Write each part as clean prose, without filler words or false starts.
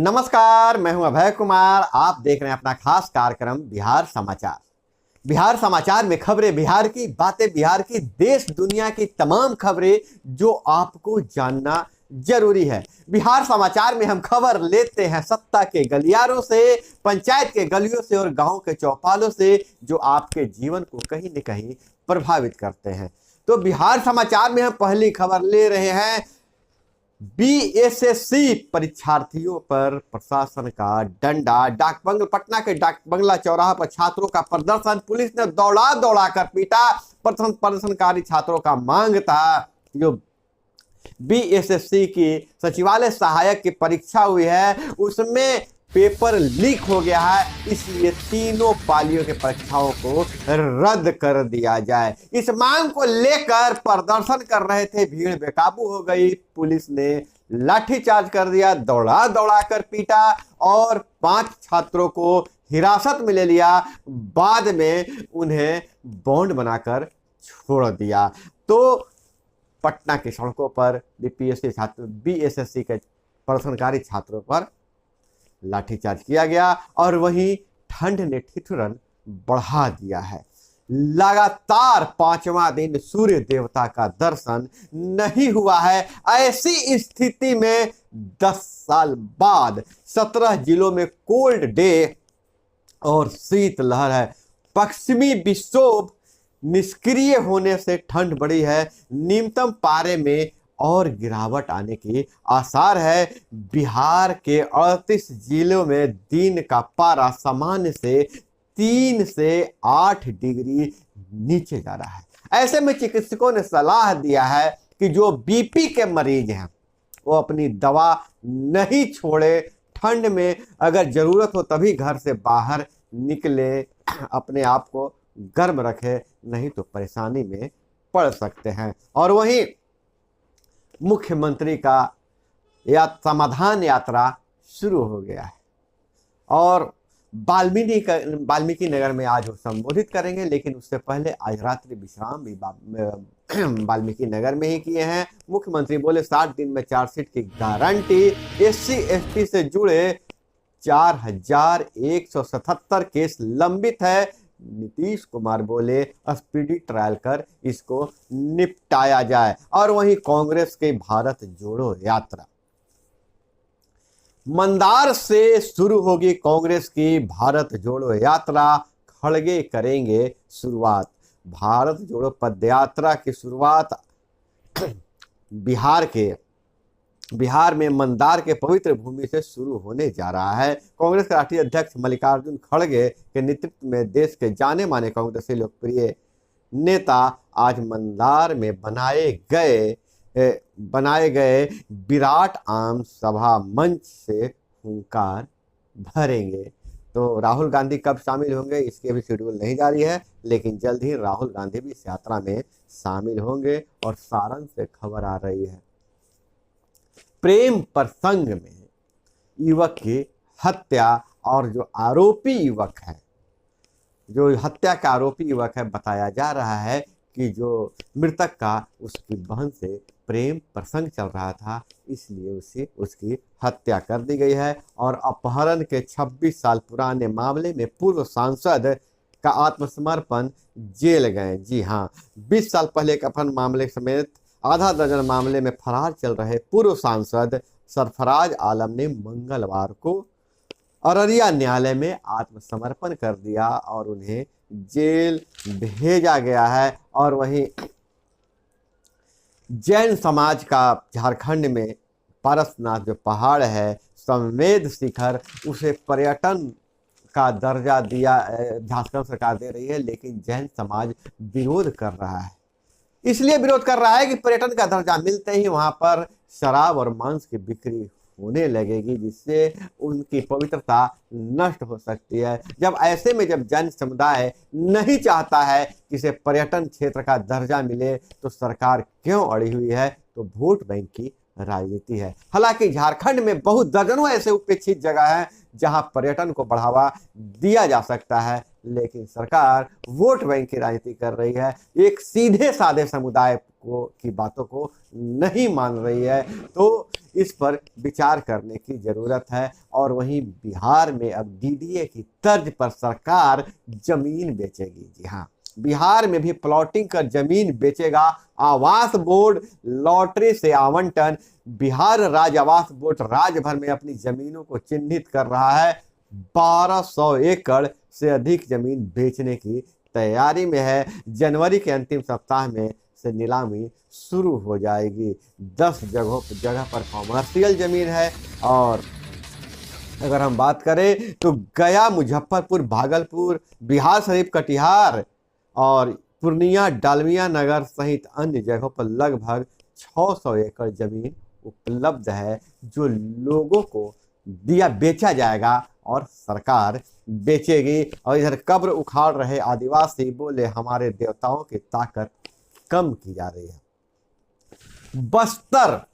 नमस्कार, मैं हूं अभय कुमार। आप देख रहे हैं अपना खास कार्यक्रम बिहार समाचार। बिहार समाचार में खबरें बिहार की, बातें बिहार की, देश दुनिया की तमाम खबरें जो आपको जानना जरूरी है। बिहार समाचार में हम खबर लेते हैं सत्ता के गलियारों से, पंचायत के गलियों से और गांव के चौपालों से, जो आपके जीवन को कहीं न कहीं प्रभावित करते हैं। तो बिहार समाचार में हम पहली खबर ले रहे हैं, बीएसएससी परीक्षार्थियों पर प्रशासन का डंडा। पटना के डाक बंगला चौराहा पर छात्रों का प्रदर्शन, पुलिस ने दौड़ा दौड़ा कर पीटा। प्रदर्शनकारी छात्रों का मांग था जो बीएसएससी की सचिवालय सहायक की परीक्षा हुई है उसमें पेपर लीक हो गया है, इसलिए तीनों पालियों के परीक्षाओं को रद्द कर दिया जाए। इस मांग को लेकर प्रदर्शन कर रहे थे, भीड़ बेकाबू हो गई, पुलिस ने लाठीचार्ज कर दिया, दौड़ा दौड़ा कर पीटा और 5 छात्रों को हिरासत में ले लिया। बाद में उन्हें बॉन्ड बनाकर छोड़ दिया। तो पटना की सड़कों पर बीएसएससी के प्रदर्शनकारी छात्रों पर लाठीचार्ज किया गया और वहीं ठंड ने ठिठुरन बढ़ा दिया है। लगातार 5वां दिन सूर्य देवता का दर्शन नहीं हुआ है। ऐसी स्थिति में 10 साल बाद 17 जिलों में कोल्ड डे और शीतलहर है। पश्चिमी विक्षोभ निष्क्रिय होने से ठंड बढ़ी है। न्यूनतम पारे में और गिरावट आने की आसार है। बिहार के 38 जिलों में दिन का पारा सामान्य से 3 से 8 डिग्री नीचे जा रहा है। ऐसे में चिकित्सकों ने सलाह दिया है कि जो बीपी के मरीज हैं वो अपनी दवा नहीं छोड़े। ठंड में अगर जरूरत हो तभी घर से बाहर निकले, अपने आप को गर्म रखे, नहीं तो परेशानी में पड़ सकते हैं। और वहीं मुख्यमंत्री का समाधान यात्रा शुरू हो गया है और वाल्मीकि नगर में आज वो संबोधित करेंगे, लेकिन उससे पहले आज रात्रि विश्राम भी वाल्मीकि नगर में ही किए हैं। मुख्यमंत्री बोले 60 दिन में चार्जशीट की गारंटी। एससी एसटी से जुड़े 4177 केस लंबित है। नीतीश कुमार बोले स्पीडी ट्रायल कर इसको निपटाया जाए। और वहीं कांग्रेस के भारत जोड़ो यात्रा मंदार से शुरू होगी। कांग्रेस की भारत जोड़ो यात्रा खड़गे करेंगे शुरुआत। भारत जोड़ो पदयात्रा की शुरुआत बिहार में मंदार के पवित्र भूमि से शुरू होने जा रहा है। कांग्रेस के राष्ट्रीय अध्यक्ष मल्लिकार्जुन खड़गे के नेतृत्व में देश के जाने माने कांग्रेसी लोकप्रिय नेता आज मंदार में बनाए गए विराट आम सभा मंच से हुंकार भरेंगे। तो राहुल गांधी कब शामिल होंगे इसके भी शेड्यूल नहीं जारी है, लेकिन जल्द ही राहुल गांधी भी इस यात्रा में शामिल होंगे। और सारण से खबर आ रही है, प्रेम प्रसंग में युवक की हत्या और जो हत्या का आरोपी युवक है, बताया जा रहा है कि जो मृतक का उसकी बहन से प्रेम प्रसंग चल रहा था, इसलिए उसकी हत्या कर दी गई है। और अपहरण के 26 साल पुराने मामले में पूर्व सांसद का आत्मसमर्पण, जेल गए। जी हाँ, 20 साल पहले के अपहरण मामले समेत आधा दर्जन मामले में फरार चल रहे पूर्व सांसद सरफराज आलम ने मंगलवार को अररिया न्यायालय में आत्मसमर्पण कर दिया और उन्हें जेल भेजा गया है। और वहीं जैन समाज का झारखंड में पारसनाथ जो पहाड़ है, संवेद शिखर, उसे पर्यटन का दर्जा दिया झारखंड सरकार दे रही है, लेकिन जैन समाज विरोध कर रहा है। इसलिए विरोध कर रहा है कि पर्यटन का दर्जा मिलते ही वहां पर शराब और मांस की बिक्री होने लगेगी, जिससे उनकी पवित्रता नष्ट हो सकती है। जब जैन समुदाय नहीं चाहता है कि इसे पर्यटन क्षेत्र का दर्जा मिले, तो सरकार क्यों अड़ी हुई है? तो वोट बैंक की राजनीति है। हालांकि झारखंड में बहुत दर्जनों ऐसे उपेक्षित जगह हैं जहां पर्यटन को बढ़ावा दिया जा सकता है, लेकिन सरकार वोट बैंक की राजनीति कर रही है, एक सीधे साधे समुदाय को की बातों को नहीं मान रही है। तो इस पर विचार करने की जरूरत है। और वहीं बिहार में अब डीडीए की तर्ज पर सरकार जमीन बेचेगी। जी हाँ, बिहार में भी प्लॉटिंग कर जमीन बेचेगा आवास बोर्ड। लॉटरी से आवंटन। बिहार राज्य आवास बोर्ड राज्य भर में अपनी जमीनों को चिन्हित कर रहा है। 1200 एकड़ से अधिक जमीन बेचने की तैयारी में है। जनवरी के अंतिम सप्ताह में से नीलामी शुरू हो जाएगी। 10 जगह पर कॉमर्शियल जमीन है। और अगर हम बात करें तो गया, मुजफ्फरपुर, भागलपुर, बिहार शरीफ, कटिहार और पूर्णिया, डालमिया नगर सहित अन्य जगहों पर लगभग 600 एकड़ जमीन उपलब्ध है, जो लोगों को बेचा जाएगा और सरकार बेचेगी। और इधर कब्र उखाड़ रहे आदिवासी बोले हमारे देवताओं की ताकत कम की जा रही है। बस्तर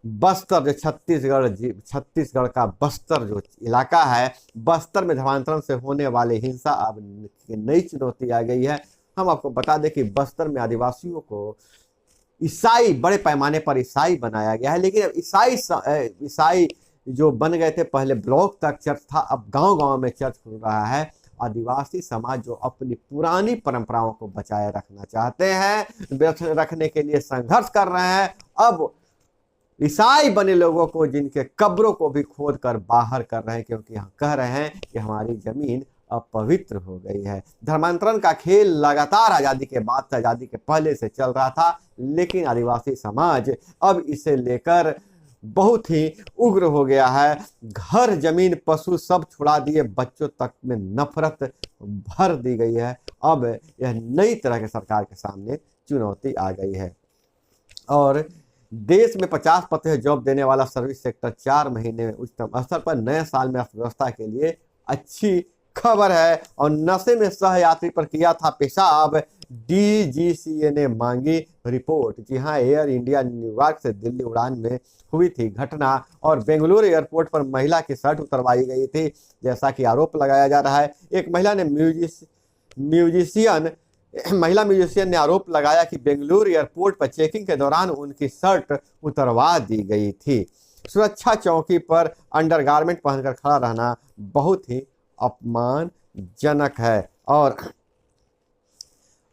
जो छत्तीसगढ़ का बस्तर जो इलाका है, बस्तर में धर्मांतरण से होने वाली हिंसा अब नई चुनौती आ गई है। हम आपको बता दें कि बस्तर में आदिवासियों को ईसाई, बड़े पैमाने पर ईसाई बनाया गया है। लेकिन अब ईसाई जो बन गए थे, पहले ब्लॉक तक चर्च था, अब गांव-गांव में चर्च खुल रहा है। आदिवासी समाज जो अपनी पुरानी परंपराओं को बचाए रखना चाहते हैं, रखने के लिए संघर्ष कर रहे हैं। अब ईसाई बने लोगों को, जिनके कब्रों को भी खोद कर बाहर कर रहे हैं, क्योंकि यहाँ कह रहे हैं कि हमारी जमीन अपवित्र हो गई है। धर्मांतरण का खेल लगातार आज़ादी के बाद से, आज़ादी के पहले से चल रहा था, लेकिन आदिवासी समाज अब इसे लेकर बहुत ही उग्र हो गया है। घर, जमीन, पशु सब छुड़ा दिए, बच्चों तक में नफरत भर दी गई है। अब यह नई तरह के सरकार के सामने चुनौती आ गई है। और देश में 50% जॉब देने वाला सर्विस सेक्टर 4 महीने में उच्चतम स्तर पर। नए साल में अर्थव्यवस्था के लिए अच्छी खबर है। और नशे में सहयात्री पर किया था पेशाब, डीजीसीए ने मांगी रिपोर्ट। जी हाँ, एयर इंडिया न्यूयॉर्क से दिल्ली उड़ान में हुई थी घटना और बेंगलुरु एयरपोर्ट पर महिला की शर्ट उतरवाई गई थी, जैसा कि आरोप लगाया जा रहा है। एक महिला म्यूजिशियन ने आरोप लगाया कि बेंगलुरु एयरपोर्ट पर चेकिंग के दौरान उनकी शर्ट उतरवा दी गई थी। सुरक्षा चौकी पर अंडरगारमेंट पहनकर खड़ा रहना बहुत ही अपमानजनक है। और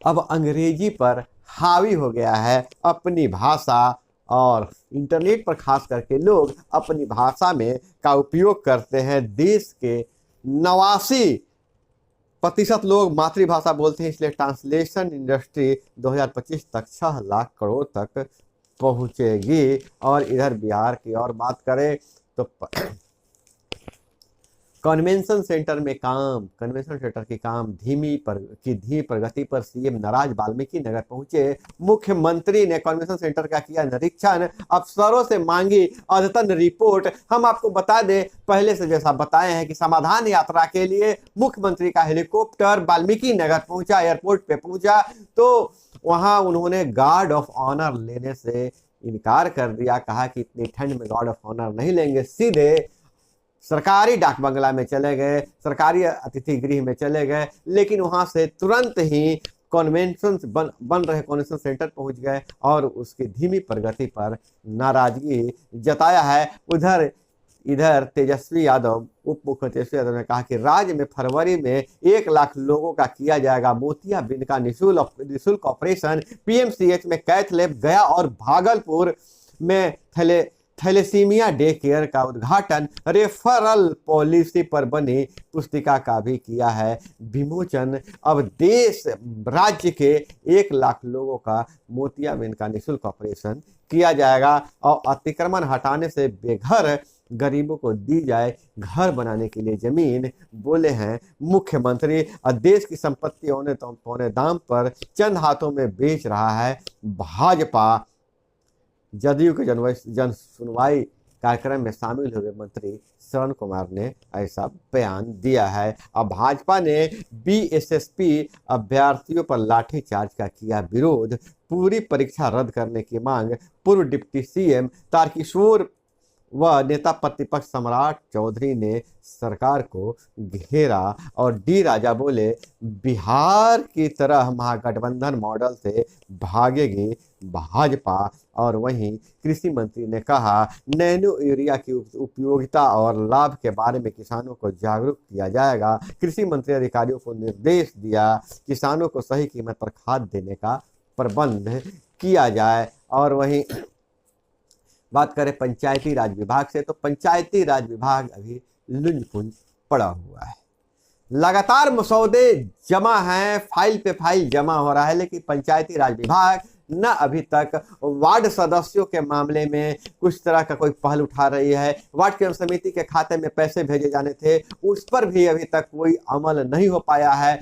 अब अंग्रेजी पर हावी हो गया है अपनी भाषा, और इंटरनेट पर खास करके लोग अपनी भाषा में का उपयोग करते हैं। देश के 89% लोग मातृभाषा बोलते हैं, इसलिए ट्रांसलेशन इंडस्ट्री 2025 तक 6 लाख करोड़ तक पहुंचेगी। और इधर बिहार की और बात करें तो कन्वेंशन सेंटर की काम धीमी प्रगति पर सीएम नाराज। वाल्मीकि नगर पहुंचे मुख्यमंत्री ने कन्वेंशन सेंटर का किया निरीक्षण, अफसरों से मांगी अद्यतन रिपोर्ट। हम आपको बता दें, पहले से जैसा बताए हैं कि समाधान यात्रा के लिए मुख्यमंत्री का हेलीकॉप्टर वाल्मीकि नगर पहुंचा, एयरपोर्ट पे पहुंचा, तो वहां उन्होंने गार्ड ऑफ ऑनर लेने से इनकार कर दिया। कहा कि इतनी ठंड में गार्ड ऑफ ऑनर नहीं लेंगे, सीधे सरकारी डाक बंगला में चले गए, सरकारी अतिथि गृह में चले गए। लेकिन वहां से तुरंत ही बन रहे कन्वेंशन सेंटर पहुंच गए और उसकी धीमी प्रगति पर नाराजगी जताया है। इधर तेजस्वी यादव, उप मुख्यमंत्री तेजस्वी यादव ने कहा कि राज्य में फरवरी में 1 लाख लोगों का किया जाएगा मोतियाबिंद का निःशुल्क ऑपरेशन। पीएमसीएच में कैथ लैब, गया और भागलपुर में थैलेसीमिया डे केयर का उद्घाटन। रेफरल पॉलिसी पर बनी पुस्तिका का भी किया है विमोचन। अब राज्य के 1 लाख लोगों का मोतियाबिंद का निःशुल्क ऑपरेशन किया जाएगा। और अतिक्रमण हटाने से बेघर गरीबों को दी जाए घर बनाने के लिए जमीन, बोले हैं मुख्यमंत्री। और देश की संपत्ति औने दाम पर चंद हाथों में बेच रहा है भाजपा। जदयू के जन सुनवाई कार्यक्रम में शामिल हुए मंत्री श्रवण कुमार ने ऐसा बयान दिया है। अब भाजपा ने बीएसएसपी अभ्यर्थियों पर लाठीचार्ज का किया विरोध, पूरी परीक्षा रद्द करने की मांग। पूर्व डिप्टी सीएम तारकिशोर वह नेता प्रतिपक्ष सम्राट चौधरी ने सरकार को घेरा और डी राजा बोले, बिहार की तरह महागठबंधन मॉडल से भागेगी भाजपा। और वहीं कृषि मंत्री ने कहा, नैनो यूरिया की उपयोगिता और लाभ के बारे में किसानों को जागरूक किया जाएगा। कृषि मंत्री अधिकारियों को निर्देश दिया, किसानों को सही कीमत पर खाद देने का प्रबंध किया जाए। और वहीं बात करें पंचायती राज विभाग से, तो पंचायती राज विभाग अभी लुंज-पुंज पड़ा हुआ है। लगातार मसौदे जमा हैं, फाइल पे फाइल जमा हो रहा है, लेकिन पंचायती राज विभाग न अभी तक वार्ड सदस्यों के मामले में कुछ तरह का कोई पहल उठा रही है। वार्ड केंद्र समिति के खाते में पैसे भेजे जाने थे, उस पर भी अभी तक कोई अमल नहीं हो पाया है।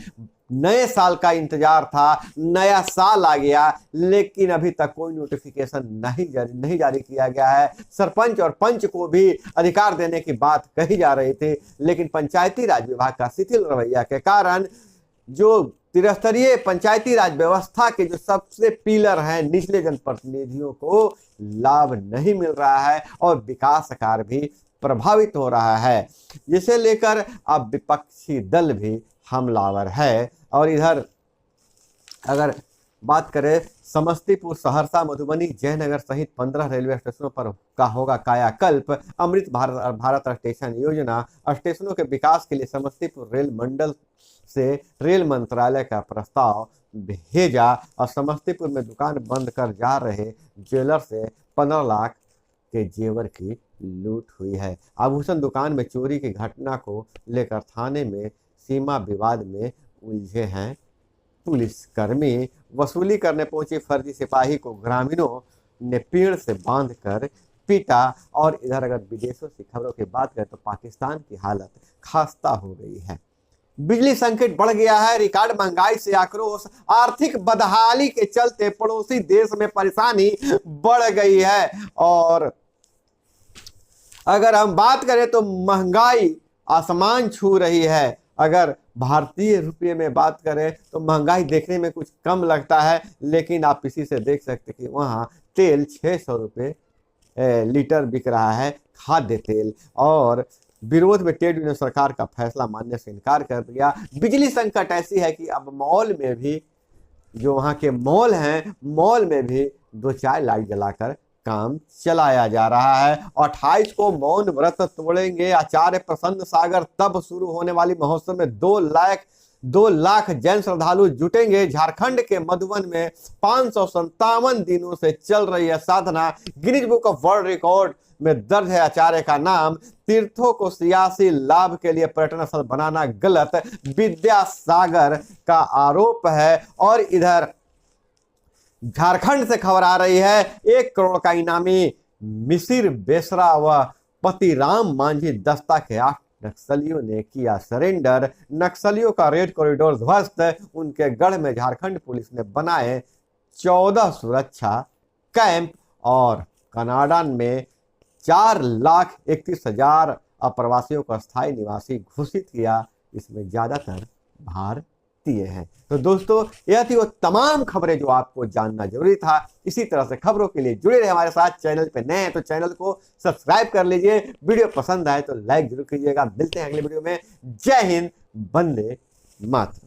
नए साल का इंतजार था, नया साल आ गया, लेकिन अभी तक कोई नोटिफिकेशन नहीं जारी किया गया है। सरपंच और पंच को भी अधिकार देने की बात कही जा रही थी, लेकिन पंचायती राज विभाग का शिथिल रवैया के कारण जो त्रिस्तरीय पंचायती राज व्यवस्था के जो सबसे पिलर हैं, निचले जनप्रतिनिधियों को लाभ नहीं मिल रहा है और विकास कार्य भी प्रभावित हो रहा है, जिसे लेकर अब विपक्षी दल भी हमलावर है। और इधर अगर बात करें समस्तीपुर, सहरसा, मधुबनी, जयनगर सहित 15 रेलवे स्टेशनों पर का होगा कायाकल्प। अमृत भारत स्टेशन योजना स्टेशनों के विकास के लिए समस्तीपुर रेल मंडल से रेल मंत्रालय का प्रस्ताव भेजा। और समस्तीपुर में दुकान बंद कर जा रहे ज्वेलर से 15 लाख के जेवर की लूट हुई है। आभूषण दुकान में चोरी की घटना को लेकर थाने में सीमा विवाद में उलझे हैं पुलिसकर्मी। वसूली करने पहुंचे फर्जी सिपाही को ग्रामीणों ने पेड़ से बांधकर पीटा। और इधर अगर विदेशों की खबरों की बात करें तो पाकिस्तान की हालत खस्ता हो गई है। बिजली संकट बढ़ गया है, रिकॉर्ड महंगाई से आक्रोश, आर्थिक बदहाली के चलते पड़ोसी देश में परेशानी बढ़ गई है। और अगर हम बात करें तो महंगाई आसमान छू रही है। अगर भारतीय रुपये में बात करें तो महंगाई देखने में कुछ कम लगता है, लेकिन आप इसी से देख सकते कि वहाँ तेल 600 रुपये लीटर बिक रहा है, खाद्य तेल। और विरोध में ट्रेड यूनियन सरकार का फैसला मानने से इनकार कर दिया। बिजली संकट ऐसी है कि अब मॉल में भी, जो वहाँ के मॉल हैं, मॉल में भी 2-4 लाइट जलाकर काम चलाया जा रहा है। 28 को मौन व्रत तोड़ेंगे आचार्य प्रसन्न सागर, तब शुरू होने वाली महोत्सव में 2 लाख जैन श्रद्धालु जुटेंगे। झारखंड के मधुबन में 557 दिनों से चल रही है साधना, Guinness book of world record में दर्ज है आचार्य का नाम। तीर्थों को सियासी लाभ के लिए पर्यटन स्थल बनाना गलत, विद्यासागर का आरोप है। और इधर झारखंड से खबर आ रही है, 1 करोड़ का इनामी मिसिर बेसरा व पति राम मांझी दस्ता के 8 नक्सलियों ने किया सरेंडर। नक्सलियों का रेड कॉरिडोर ध्वस्त, उनके गढ़ में झारखंड पुलिस ने बनाए 14 सुरक्षा कैंप। और कनाडा में 4,31,000 अप्रवासियों को अस्थायी निवासी घोषित किया, इसमें ज्यादातर भारतीय हैं। तो दोस्तों, यह थी वो तमाम खबरें जो आपको जानना जरूरी था। इसी तरह से खबरों के लिए जुड़े रहे हमारे साथ। चैनल पे नए हैं तो चैनल को सब्सक्राइब कर लीजिए, वीडियो पसंद आए तो लाइक जरूर कीजिएगा। मिलते हैं अगले वीडियो में। जय हिंद, वंदे मातरम।